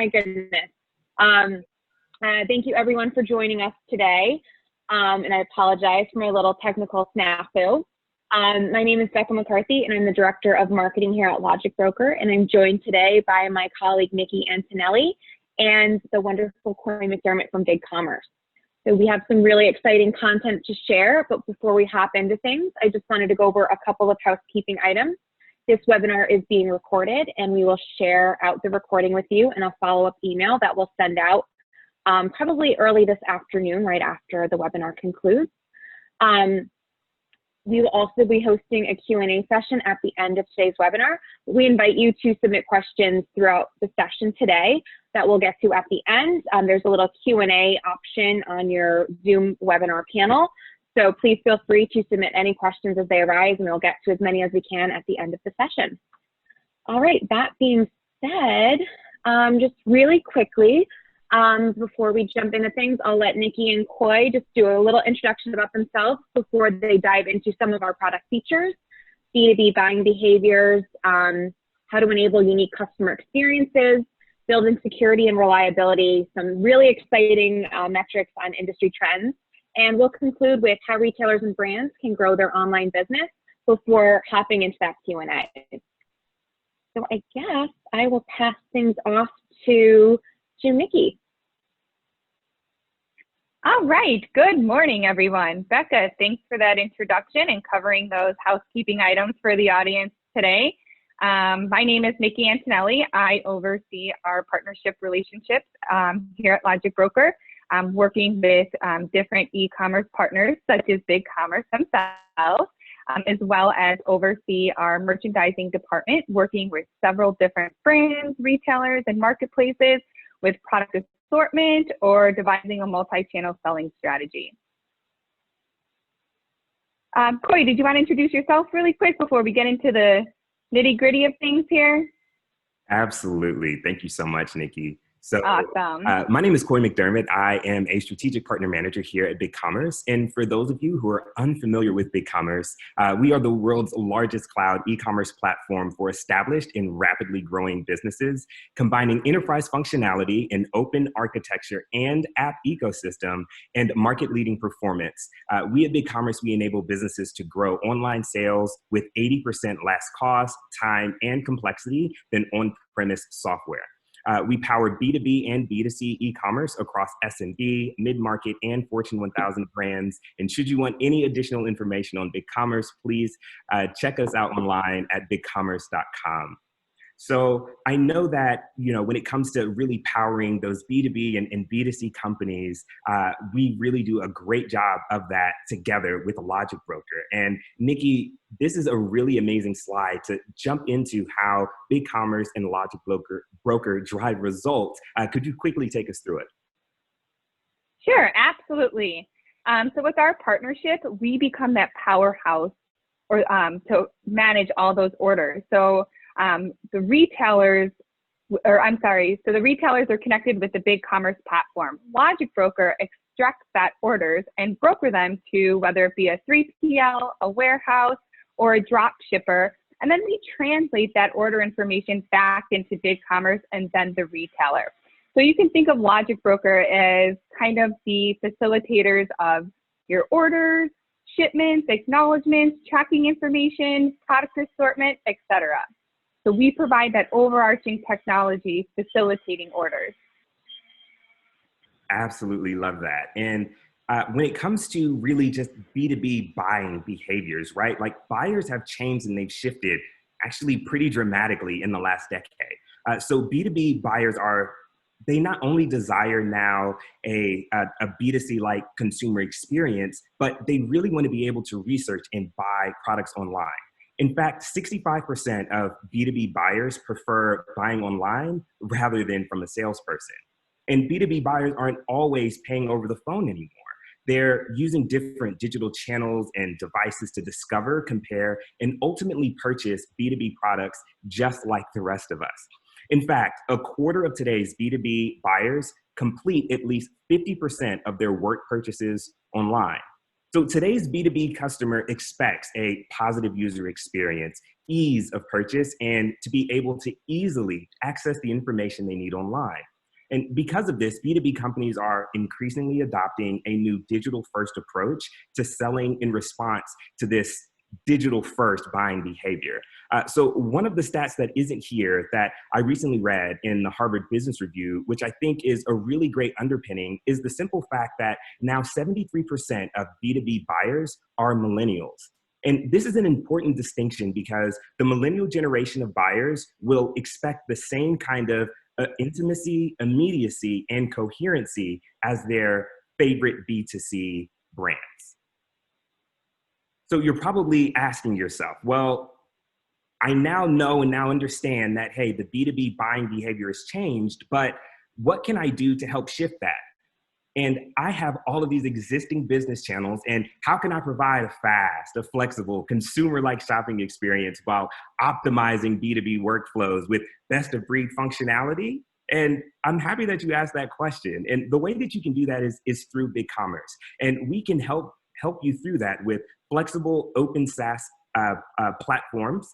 my goodness. Thank you everyone for joining us today. And I apologize for my little technical snafu. My name is Becca McCarthy and I'm the Director of Marketing here at Logic Broker. And I'm joined today by my colleague, Nikki Antonelli, and the wonderful Corey McDermott from Big Commerce. So we have some really exciting content to share, but before we hop into things, I just wanted to go over a couple of housekeeping items. This webinar is being recorded and we will share out the recording with you in a follow-up email that we'll send out probably early this afternoon, right after the webinar concludes. We will also be hosting a Q&A session at the end of today's webinar. We invite you to submit questions throughout the session today that we'll get to at the end. There's a little Q&A option on your Zoom webinar panel. So please feel free to submit any questions as they arise and we'll get to as many as we can at the end of the session. All right, that being said, just really quickly, before we jump into things, I'll let Nikki and Coy just do a little introduction about themselves before they dive into some of our product features, B2B buying behaviors, how to enable unique customer experiences, building security and reliability, some really exciting metrics on industry trends, and we'll conclude with how retailers and brands can grow their online business before hopping into that Q&A. So I guess I will pass things off to Nikki. All right, good morning, everyone. Becca, thanks for that introduction and covering those housekeeping items for the audience today. My name is Nikki Antonelli. I oversee our partnership relationships here at Logic Broker. I'm working with different e-commerce partners such as Big Commerce themselves, as well as oversee our merchandising department, working with several different brands, retailers, and marketplaces with product assortment or devising a multi-channel selling strategy. Coy, did you want to introduce yourself really quick before we get into the nitty-gritty of things here? Absolutely. Thank you so much, Nikki. So awesome. My name is Coy McDermott. I am a strategic partner manager here at Big Commerce. And for those of you who are unfamiliar with Big Commerce, we are the world's largest cloud e-commerce platform for established and rapidly growing businesses, combining enterprise functionality, an open architecture and app ecosystem, and market-leading performance. We at Big Commerce, we enable businesses to grow online sales with 80% less cost, time, and complexity than on-premise software. We power B2B and B2C e-commerce across SMB, mid-market, and Fortune 1000 brands. And should you want any additional information on Big Commerce, please check us out online at bigcommerce.com. So I know that, when it comes to really powering those B2B and B2C companies, we really do a great job of that together with Logic Broker. And Nikki, this is a really amazing slide to jump into how Big Commerce and Logic Broker drive results. Could you quickly take us through it? Sure, absolutely. So with our partnership, we become that powerhouse to manage all those orders. So the retailers are connected with the Big Commerce platform. Logic Broker extracts that orders and broker them to whether it be a 3PL, a warehouse, or a drop shipper. And then we translate that order information back into Big Commerce and then the retailer. So you can think of Logic Broker as kind of the facilitators of your orders, shipments, acknowledgments, tracking information, product assortment, etc. So we provide that overarching technology facilitating orders. Absolutely love that. And when it comes to really just B2B buying behaviors, right? Like buyers have changed and they've shifted actually pretty dramatically in the last decade. So B2B buyers they not only desire now a B2C-like consumer experience, but they really want to be able to research and buy products online. In fact, 65% of B2B buyers prefer buying online rather than from a salesperson. And B2B buyers aren't always paying over the phone anymore. They're using different digital channels and devices to discover, compare, and ultimately purchase B2B products just like the rest of us. In fact, a quarter of today's B2B buyers complete at least 50% of their work purchases online. So today's B2B customer expects a positive user experience, ease of purchase, and to be able to easily access the information they need online. And because of this, B2B companies are increasingly adopting a new digital-first approach to selling in response to this digital-first buying behavior. So one of the stats that isn't here that I recently read in the Harvard Business Review, which I think is a really great underpinning, is the simple fact that now 73% of B2B buyers are millennials. And this is an important distinction because the millennial generation of buyers will expect the same kind of intimacy, immediacy, and coherency as their favorite B2C brands. So you're probably asking yourself, well, I now know and now understand that, hey, the B2B buying behavior has changed, but what can I do to help shift that? And I have all of these existing business channels, and how can I provide a fast, a flexible, consumer-like shopping experience while optimizing B2B workflows with best-of-breed functionality? And I'm happy that you asked that question. And the way that you can do that is through BigCommerce. And we can help you through that with flexible open SaaS platforms.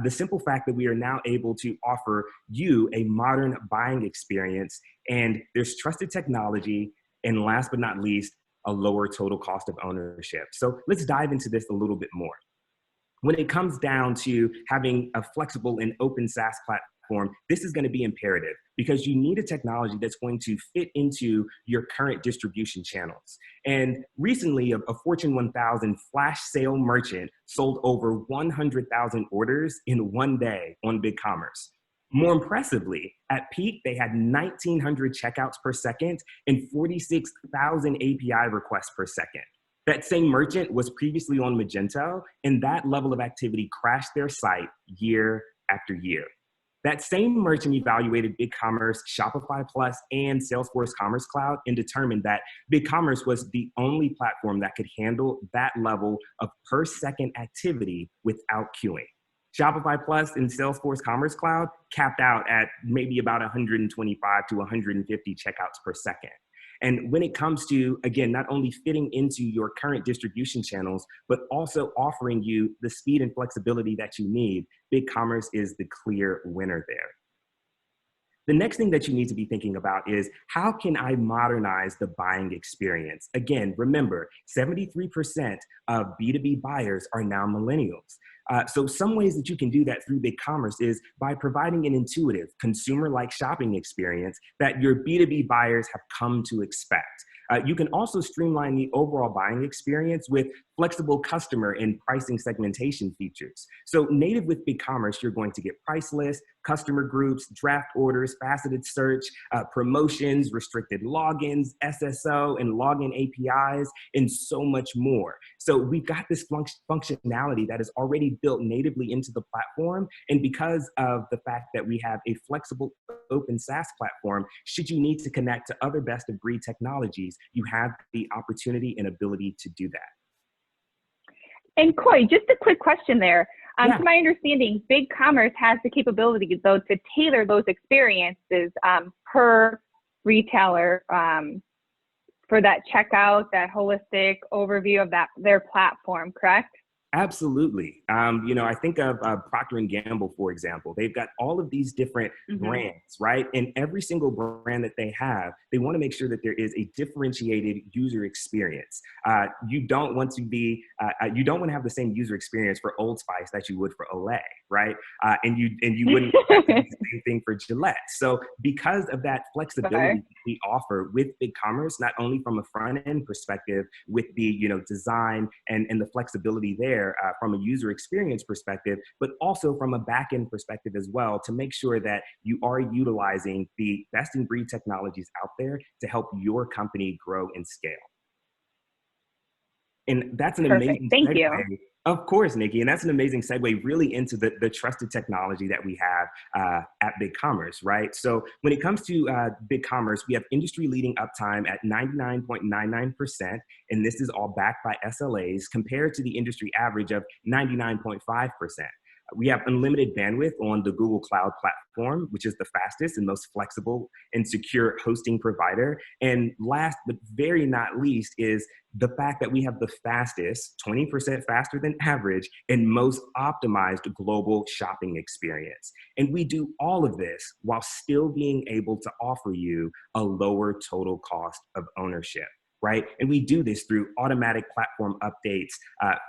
The simple fact that we are now able to offer you a modern buying experience, and there's trusted technology, and last but not least, a lower total cost of ownership. So let's dive into this a little bit more. When it comes down to having a flexible and open SaaS platform, this is going to be imperative because you need a technology that's going to fit into your current distribution channels. And recently, a Fortune 1000 flash sale merchant sold over 100,000 orders in one day on BigCommerce. More impressively, at peak, they had 1,900 checkouts per second and 46,000 API requests per second. That same merchant was previously on Magento, and that level of activity crashed their site year after year. That same merchant evaluated BigCommerce, Shopify Plus, and Salesforce Commerce Cloud and determined that BigCommerce was the only platform that could handle that level of per second activity without queuing. Shopify Plus and Salesforce Commerce Cloud capped out at maybe about 125 to 150 checkouts per second. And when it comes to, again, not only fitting into your current distribution channels, but also offering you the speed and flexibility that you need, BigCommerce is the clear winner there. The next thing that you need to be thinking about is, how can I modernize the buying experience? Again, remember, 73% of B2B buyers are now millennials. So some ways that you can do that through BigCommerce is by providing an intuitive, consumer-like shopping experience that your B2B buyers have come to expect. You can also streamline the overall buying experience with flexible customer and pricing segmentation features. So native with BigCommerce, you're going to get price lists, customer groups, draft orders, faceted search, promotions, restricted logins, SSO, and login APIs, and so much more. So we've got this functionality that is already built natively into the platform. And because of the fact that we have a flexible open SaaS platform, should you need to connect to other best-of-breed technologies, you have the opportunity and ability to do that. And Coy, just a quick question there. Yeah. To my understanding, BigCommerce has the capability, though, to tailor those experiences per retailer for that checkout, that holistic overview of their platform, correct? Absolutely. I think of Procter & Gamble, for example. They've got all of these different brands, right? And every single brand that they have, they want to make sure that there is a differentiated user experience. You don't want to have the same user experience for Old Spice that you would for Olay, right? And you wouldn't expect the same thing for Gillette. So because of that flexibility we offer with BigCommerce, not only from a front end perspective with the design and the flexibility there, from a user experience perspective, but also from a back-end perspective as well, to make sure that you are utilizing the best-in-breed technologies out there to help your company grow and scale. And that's an amazing Thank segue. you. Of course, Nikki, and that's an amazing segue really into the trusted technology that we have at BigCommerce, right? So when it comes to BigCommerce, we have industry-leading uptime at 99.99%, and this is all backed by SLAs compared to the industry average of 99.5%. We have unlimited bandwidth on the Google Cloud platform, which is the fastest and most flexible and secure hosting provider. And last but very not least is the fact that we have the fastest, 20% faster than average, and most optimized global shopping experience. And we do all of this while still being able to offer you a lower total cost of ownership. Right? And we do this through automatic platform updates,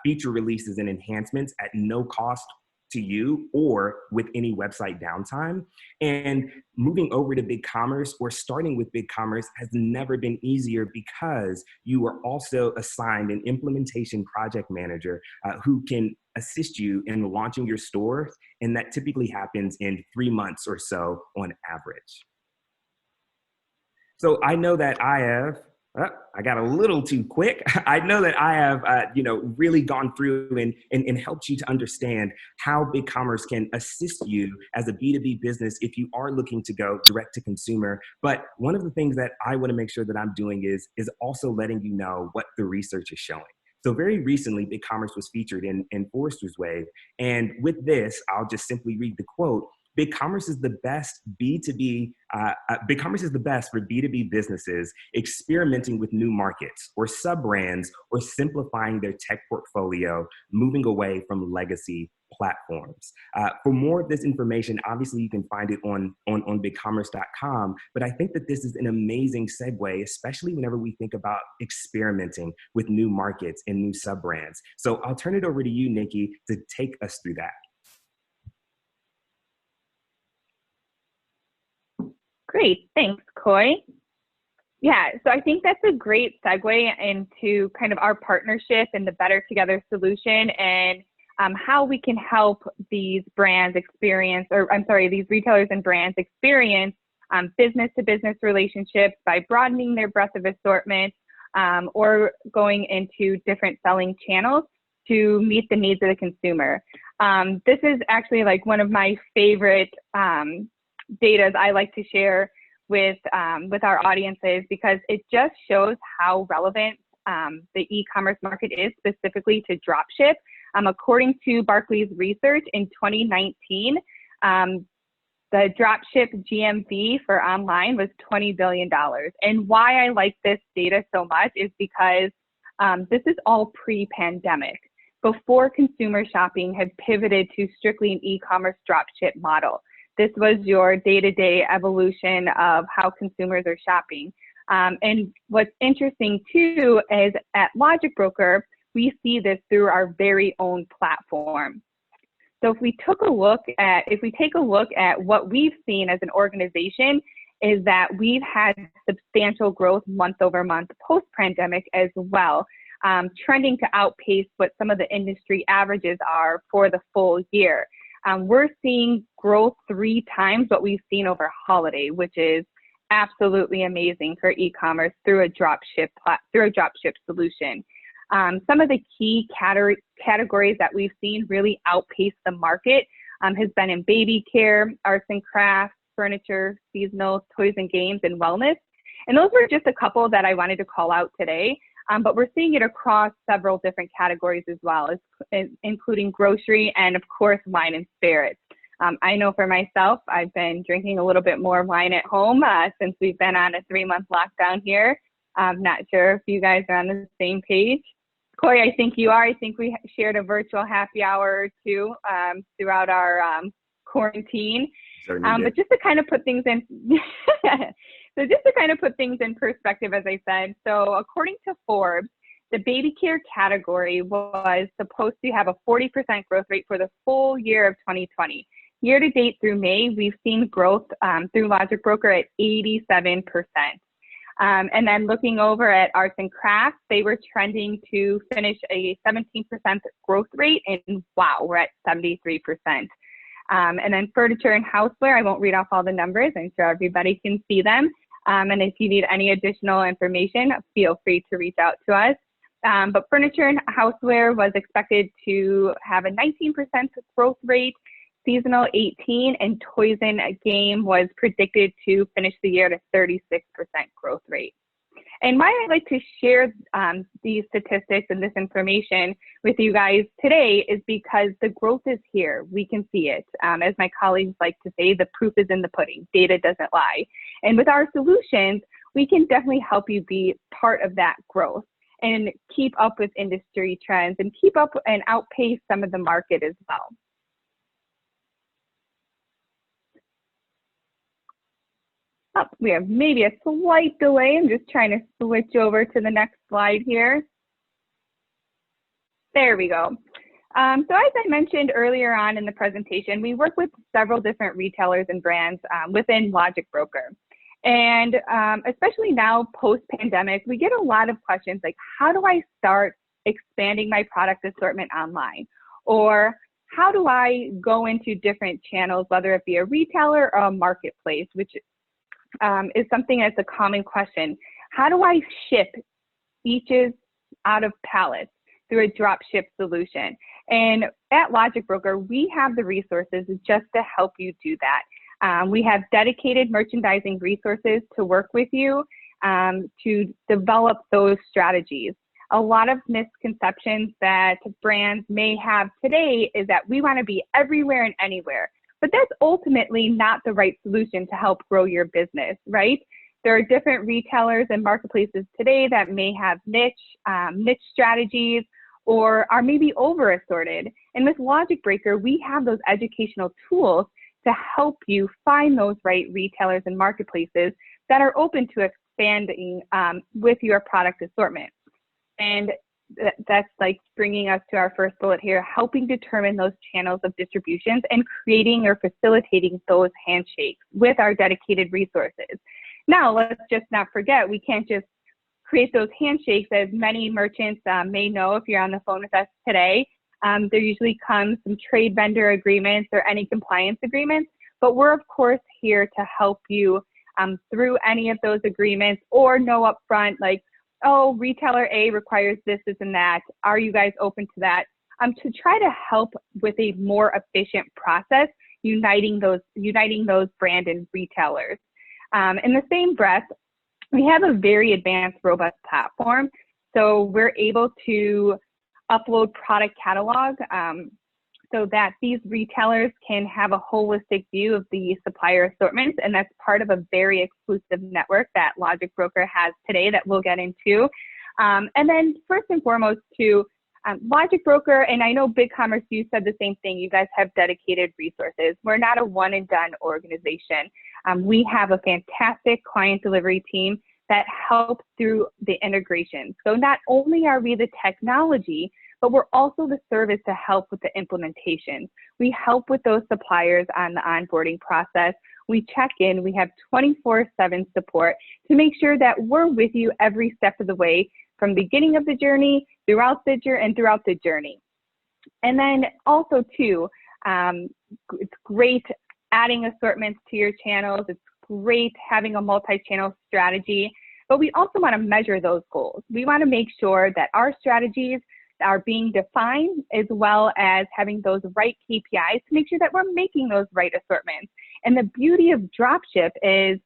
feature releases and enhancements at no cost to you or with any website downtime. And moving over to BigCommerce or starting with BigCommerce has never been easier because you are also assigned an implementation project manager who can assist you in launching your store. And that typically happens in 3 months or so on average. So I know that I have I got a little too quick. I know that I have, really gone through and helped you to understand how BigCommerce can assist you as a B2B business if you are looking to go direct to consumer. But one of the things that I want to make sure that I'm doing is also letting you know what the research is showing. So very recently, BigCommerce was featured in Forrester's Wave. And with this, I'll just simply read the quote. BigCommerce is the best BigCommerce is the best for B2B businesses experimenting with new markets or sub-brands or simplifying their tech portfolio, moving away from legacy platforms. For more of this information, obviously you can find it on bigcommerce.com, but I think that this is an amazing segue, especially whenever we think about experimenting with new markets and new sub-brands. So I'll turn it over to you, Nikki, to take us through that. Great, thanks, Coy. Yeah, so I think that's a great segue into kind of our partnership and the Better Together solution and how we can help these brands these retailers and brands experience business-to-business relationships by broadening their breadth of assortment or going into different selling channels to meet the needs of the consumer. This is actually like one of my favorite data I like to share with our audiences because it just shows how relevant the e-commerce market is specifically to dropship. According to Barclays research in 2019, the dropship GMV for online was $20 billion. And why I like this data so much is because this is all pre-pandemic, before consumer shopping had pivoted to strictly an e-commerce dropship model. This was your day-to-day evolution of how consumers are shopping. And what's interesting too is at Logic Broker, we see this through our very own platform. So if we take a look at what we've seen as an organization is that we've had substantial growth month over month post-pandemic as well, trending to outpace what some of the industry averages are for the full year. We're seeing growth 3 times what we've seen over holiday, which is absolutely amazing for e-commerce through a dropship solution. Some of the key categories that we've seen really outpace the market has been in baby care, arts and crafts, furniture, seasonal, toys and games, and wellness. And those were just a couple that I wanted to call out today. But we're seeing it across several different categories as well, including grocery and, of course, wine and spirits. I know for myself, I've been drinking a little bit more wine at home since we've been on a 3-month lockdown here. I'm not sure if you guys are on the same page. Coy, I think you are. I think we shared a virtual happy hour or two throughout our quarantine. But just to kind of put things in, perspective, as I said, so according to Forbes, the baby care category was supposed to have a 40% growth rate for the full year of 2020. Year to date through May, we've seen growth through Logic Broker at 87%. And then looking over at arts and crafts, they were trending to finish a 17% growth rate, and wow, we're at 73%. And then furniture and houseware, I won't read off all the numbers. I'm sure everybody can see them. And if you need any additional information, feel free to reach out to us. But furniture and houseware was expected to have a 19% growth rate, seasonal 18%, and toys and game was predicted to finish the year at a 36% growth rate. And why I like to share these statistics and this information with you guys today is because the growth is here. We can see it. As my colleagues like to say, the proof is in the pudding. Data doesn't lie. And with our solutions, we can definitely help you be part of that growth and keep up with industry trends and keep up and outpace some of the market as well. Oh, we have maybe a slight delay. I'm just trying to switch over to the next slide here. There we go. So as I mentioned earlier on in the presentation, we work with several different retailers and brands within Logic Broker. And especially now post-pandemic, we get a lot of questions like, how do I start expanding my product assortment online? Or how do I go into different channels, whether it be a retailer or a marketplace, which is something that's a common question. How do I ship eaches out of pallets through a drop ship solution? And at Logic Broker, we have the resources just to help you do that. We have dedicated merchandising resources to work with you to develop those strategies. A lot of misconceptions that brands may have today is that we want to be everywhere and anywhere. But that's ultimately not the right solution to help grow your business, right? There are different retailers and marketplaces today that may have niche strategies or are maybe over assorted. And with Logic Breaker, we have those educational tools to help you find those right retailers and marketplaces that are open to expanding with your product assortment. And that's like bringing us to our first bullet here, helping determine those channels of distributions and creating or facilitating those handshakes with our dedicated resources. Now, let's just not forget, we can't just create those handshakes. As many merchants may know, if you're on the phone with us today, there usually comes some trade vendor agreements or any compliance agreements, but we're of course here to help you through any of those agreements or know upfront, like, oh, retailer A requires this, this, and that. Are you guys open to that? To try to help with a more efficient process, uniting those brand and retailers. In the same breath, we have a very advanced, robust platform. So we're able to upload product catalog so that these retailers can have a holistic view of the supplier assortments, and that's part of a very exclusive network that Logic Broker has today that we'll get into. And then first and foremost to Logic Broker, and I know BigCommerce, you said the same thing, you guys have dedicated resources. We're not a one and done organization. We have a fantastic client delivery team that helps through the integration. So not only are we the technology, but we're also the service to help with the implementation. We help with those suppliers on the onboarding process. We check in, we have 24/7 support to make sure that we're with you every step of the way, from the beginning of the journey, throughout the journey. And then also too, it's great adding assortments to your channels. It's great having a multi-channel strategy, but we also want to measure those goals. We want to make sure that our strategies are being defined, as well as having those right KPIs to make sure that we're making those right assortments. And the beauty of dropship is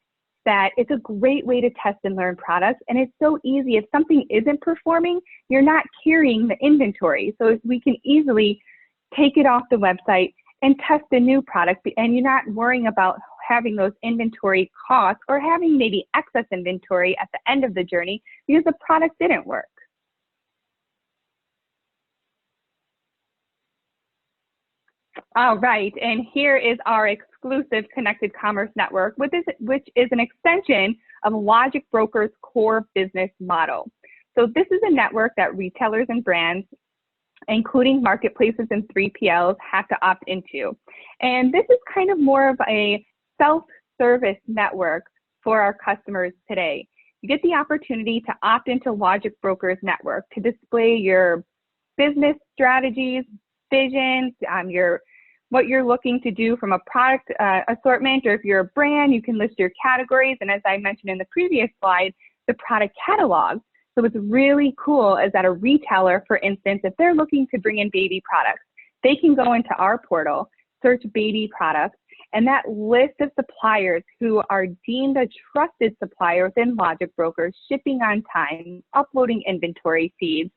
that it's a great way to test and learn products, and it's so easy. If something isn't performing, you're not carrying the inventory. So we can easily take it off the website and test a new product, and you're not worrying about having those inventory costs or having maybe excess inventory at the end of the journey because the product didn't work. All right, and here is our exclusive Connected Commerce Network, which is an extension of Logic Broker's core business model. So this is a network that retailers and brands, including marketplaces and 3PLs, have to opt into. And this is kind of more of a self-service network for our customers today. You get the opportunity to opt into Logic Broker's network to display your business strategies, visions, what you're looking to do from a product assortment, or if you're a brand, you can list your categories. And as I mentioned in the previous slide, the product catalog. So what's really cool is that a retailer, for instance, if they're looking to bring in baby products, they can go into our portal, search baby products, And that list of suppliers who are deemed a trusted supplier within Logic Broker, shipping on time, uploading inventory feeds,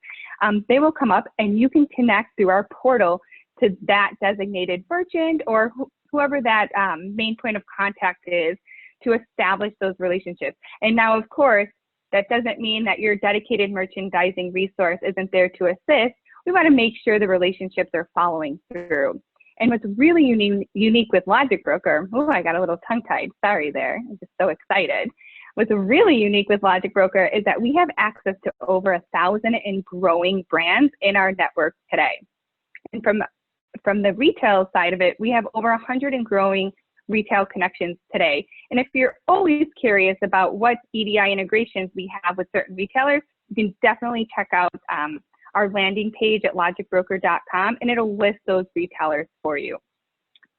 they will come up and you can connect through our portal to that designated merchant or whoever that main point of contact is to establish those relationships. And now, of course, that doesn't mean that your dedicated merchandising resource isn't there to assist. We want to make sure the relationships are following through. And what's really unique with Logic Broker, oh, I got a little tongue-tied, sorry there, I'm just so excited. What's really unique with Logic Broker is that we have access to over 1,000 and growing brands in our network today. And from the retail side of it, we have over 100 and growing retail connections today. And if you're always curious about what EDI integrations we have with certain retailers, you can definitely check out our landing page at logicbroker.com, and it'll list those retailers for you.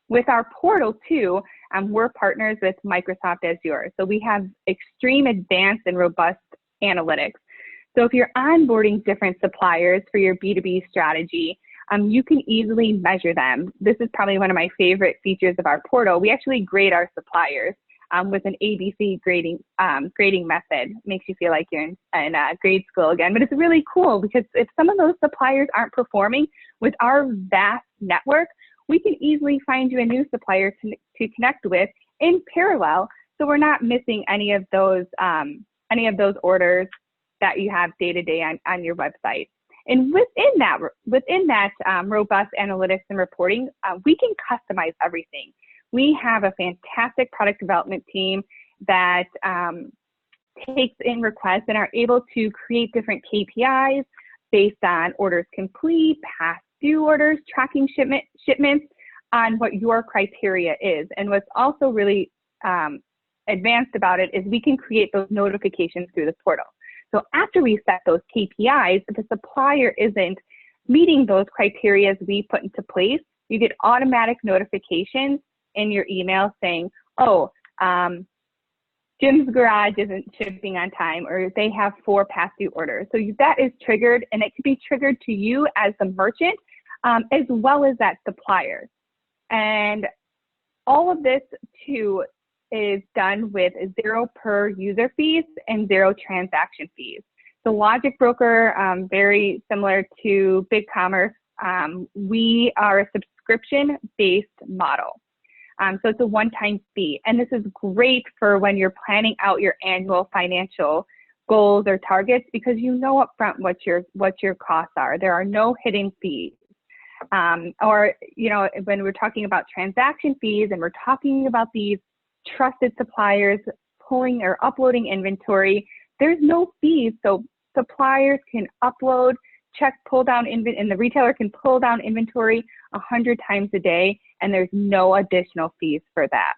With our portal too, we're partners with Microsoft Azure. So we have extreme advanced and robust analytics. So if you're onboarding different suppliers for your B2B strategy, you can easily measure them. This is probably one of my favorite features of our portal. We actually grade our suppliers with an ABC grading method. Makes you feel like you're in grade school again, but it's really cool because if some of those suppliers aren't performing with our vast network, we can easily find you a new supplier to connect with in parallel, so we're not missing any of those orders that you have day to day on your website. And within that robust analytics and reporting, we can customize everything. We have a fantastic product development team that takes in requests and are able to create different KPIs based on orders complete, past due orders, tracking shipments on what your criteria is. And what's also really advanced about it is we can create those notifications through the portal. So after we set those KPIs, if a supplier isn't meeting those criteria we put into place, you get automatic notifications in your email saying, oh, Jim's Garage isn't shipping on time, or they have 4 past due orders. So that is triggered, and it can be triggered to you as the merchant, as well as that supplier. And all of this too is done with 0 per user fees and 0 transaction fees. So Logic Broker, very similar to BigCommerce, we are a subscription-based model. So it's a one-time fee. And this is great for when you're planning out your annual financial goals or targets, because you know upfront what your costs are. There are no hidden fees. Or, you know, when we're talking about transaction fees and we're talking about these trusted suppliers pulling or uploading inventory, there's no fees. So suppliers can upload, check, pull down and the retailer can pull down inventory 100 times a day, and there's no additional fees for that.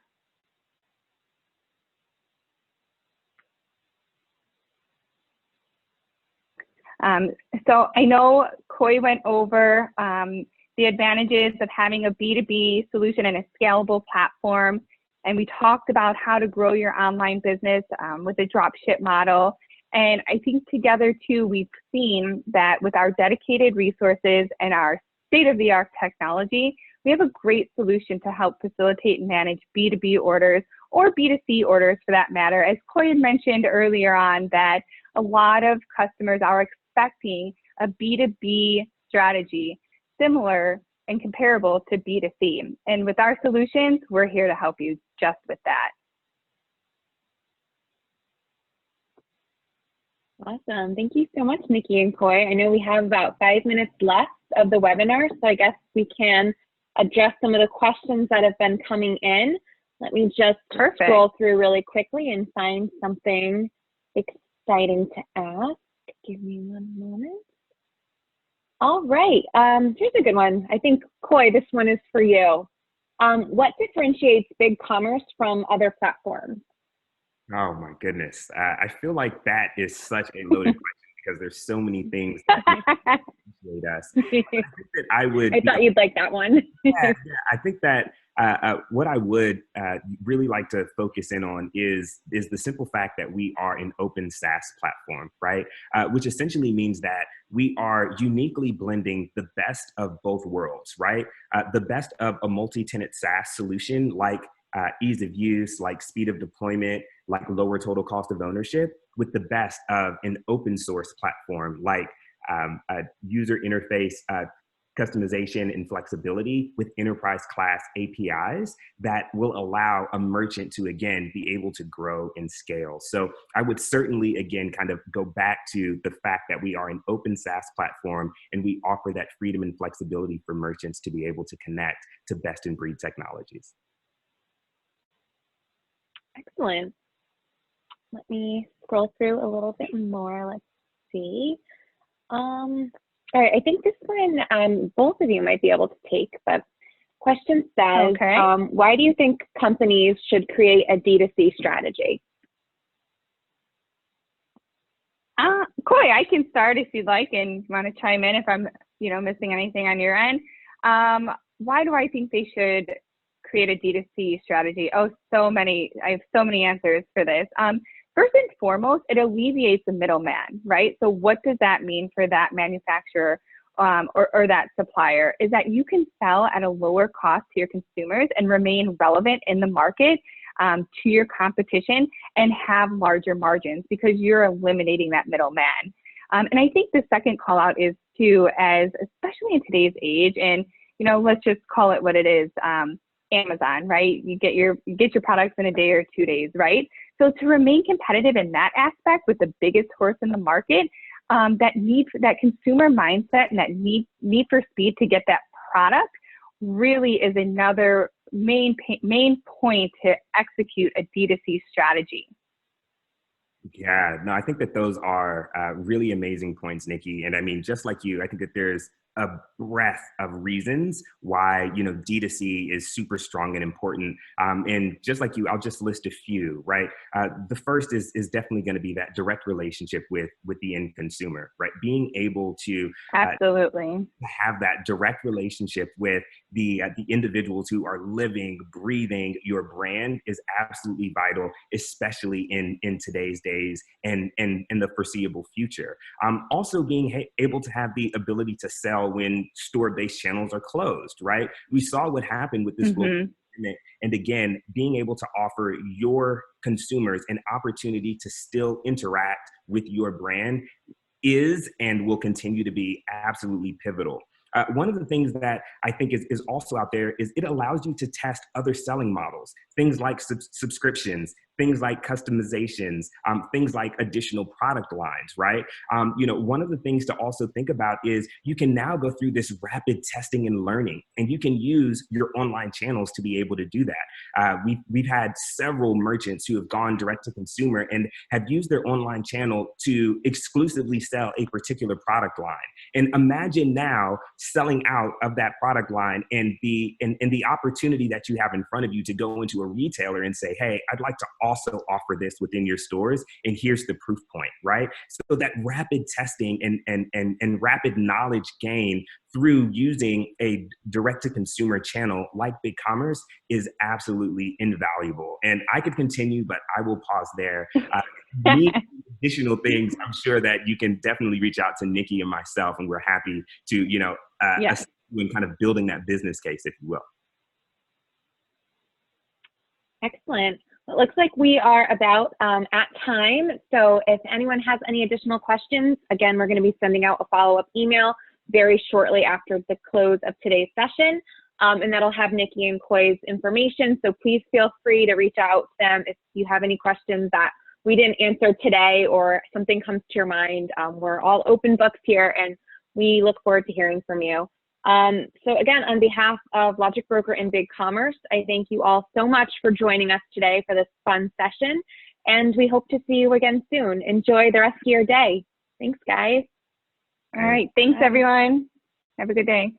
So I know Coy went over the advantages of having a B2B solution and a scalable platform. And we talked about how to grow your online business with a drop ship model. And I think together too, we've seen that with our dedicated resources and our state-of-the-art technology, we have a great solution to help facilitate and manage B2B orders, or B2C orders for that matter. As Coy had mentioned earlier on, that a lot of customers are expecting a B2B strategy similar and comparable to B2C. And with our solutions, we're here to help you just with that. Awesome. Thank you so much, Nikki and Coy. I know we have about 5 minutes left of the webinar, so I guess we can address some of the questions that have been coming in. Let me just scroll through really quickly and find something exciting to ask. Give me one moment. All right, here's a good one. I think, Coy, this one is for you. What differentiates BigCommerce from other platforms? Oh my goodness. I feel like that is such a loaded question because there's so many things that differentiate us. I thought you'd like that one. yeah, I think that what I would really like to focus in on is the simple fact that we are an open SaaS platform, right? Which essentially means that we are uniquely blending the best of both worlds, right? The best of a multi-tenant SaaS solution like ease of use, like speed of deployment, like lower total cost of ownership, with the best of an open source platform like a user interface customization and flexibility with enterprise class APIs that will allow a merchant to, again, be able to grow and scale. So I would certainly, again, kind of go back to the fact that we are an open SaaS platform and we offer that freedom and flexibility for merchants to be able to connect to best in breed technologies. Excellent. Let me scroll through a little bit more. Let's see. All right, I think this one both of you might be able to take, but question says, why do you think companies should create a D2C strategy? Coy, I can start if you'd like, and you want to chime in if I'm, missing anything on your end. Why do I think they should create a D2C strategy? Oh, I have so many answers for this. First and foremost, it alleviates the middleman, right? So what does that mean for that manufacturer or that supplier? Is that you can sell at a lower cost to your consumers and remain relevant in the market to your competition and have larger margins because you're eliminating that middleman. And I think the second call out is too, as especially in today's age, and let's just call it what it is, Amazon, right? You get your products in a day or 2 days, right? So to remain competitive in that aspect with the biggest horse in the market, that consumer mindset and that need for speed to get that product really is another main point to execute a D2C strategy. Yeah, no, I think that those are really amazing points, Nikki. And I mean, just like you, I think that there's a breadth of reasons why, D2C is super strong and important. And just like you, I'll just list a few, right? The first is definitely going to be that direct relationship with the end consumer, right? Being able to absolutely have that direct relationship with the individuals who are living, breathing your brand is absolutely vital, especially in today's days and in the foreseeable future. Also being able to have the ability to sell when store-based channels are closed, right? We saw what happened with this global pandemic. And again, being able to offer your consumers an opportunity to still interact with your brand is and will continue to be absolutely pivotal. One of the things that I think is also out there is it allows you to test other selling models, things like subscriptions, things like customizations, things like additional product lines, right? One of the things to also think about is you can now go through this rapid testing and learning, and you can use your online channels to be able to do that. We've had several merchants who have gone direct to consumer and have used their online channel to exclusively sell a particular product line. And imagine now selling out of that product line and the opportunity that you have in front of you to go into a retailer and say, hey, I'd like to also offer this within your stores, and here's the proof point, right? So that rapid testing and rapid knowledge gain through using a direct-to-consumer channel like BigCommerce is absolutely invaluable. And I could continue, but I will pause there. Need additional things, I'm sure that you can definitely reach out to Nikki and myself, and we're happy to, assist you in kind of building that business case, if you will. Excellent. It looks like we are about at time. So if anyone has any additional questions, again, we're going to be sending out a follow-up email very shortly after the close of today's session. And that'll have Nikki and Koi's information. So please feel free to reach out to them if you have any questions that we didn't answer today or something comes to your mind. We're all open books here, and we look forward to hearing from you. So again, on behalf of Logic Broker and BigCommerce, I thank you all so much for joining us today for this fun session, and we hope to see you again soon. Enjoy the rest of your day. Thanks, guys. All right. Thanks, everyone. Have a good day.